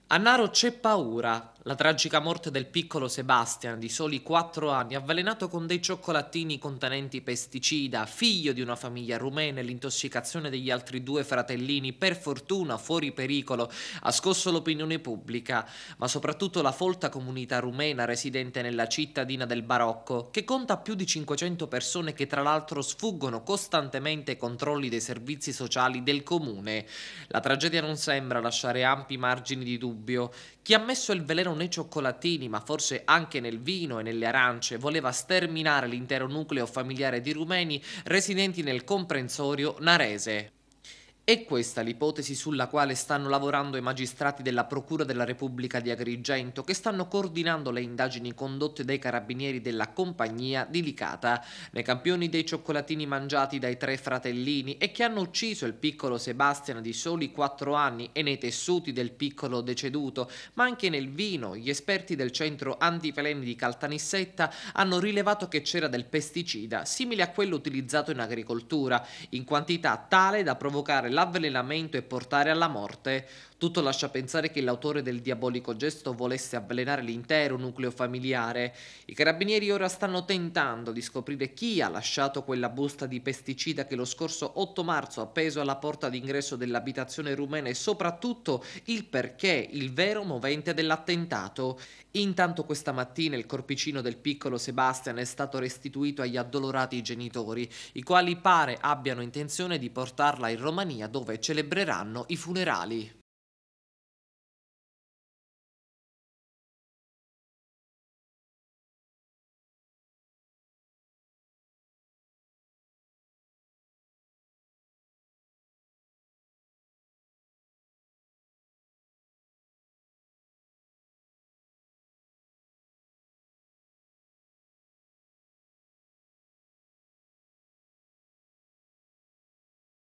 A Naro c'è paura. La tragica morte del piccolo Sebastian, di soli 4 anni, avvelenato con dei cioccolatini contenenti pesticida, figlio di una famiglia rumena, e l'intossicazione degli altri due fratellini, per fortuna fuori pericolo, ha scosso l'opinione pubblica, ma soprattutto la folta comunità rumena residente nella cittadina del Barocco, che conta più di 500 persone che tra l'altro sfuggono costantemente ai controlli dei servizi sociali del comune. La tragedia non sembra lasciare ampi margini di dubbio. Chi ha messo il veleno nei cioccolatini, ma forse anche nel vino e nelle arance, voleva sterminare l'intero nucleo familiare di rumeni residenti nel comprensorio narese. È questa l'ipotesi sulla quale stanno lavorando i magistrati della Procura della Repubblica di Agrigento, che stanno coordinando le indagini condotte dai carabinieri della compagnia di Licata nei campioni dei cioccolatini mangiati dai tre fratellini e che hanno ucciso il piccolo Sebastian di soli 4 anni, e nei tessuti del piccolo deceduto, ma anche nel vino. Gli esperti del centro antiveleni di Caltanissetta hanno rilevato che c'era del pesticida simile a quello utilizzato in agricoltura, in quantità tale da provocare l'avvelenamento e portare alla morte. Tutto lascia pensare che l'autore del diabolico gesto volesse avvelenare l'intero nucleo familiare. I carabinieri ora stanno tentando di scoprire chi ha lasciato quella busta di pesticida che lo scorso 8 marzo ha appeso alla porta d'ingresso dell'abitazione rumena, e soprattutto il perché, il vero movente dell'attentato. Intanto questa mattina il corpicino del piccolo Sebastian è stato restituito agli addolorati genitori, i quali pare abbiano intenzione di portarla in Romania, dove celebreranno i funerali.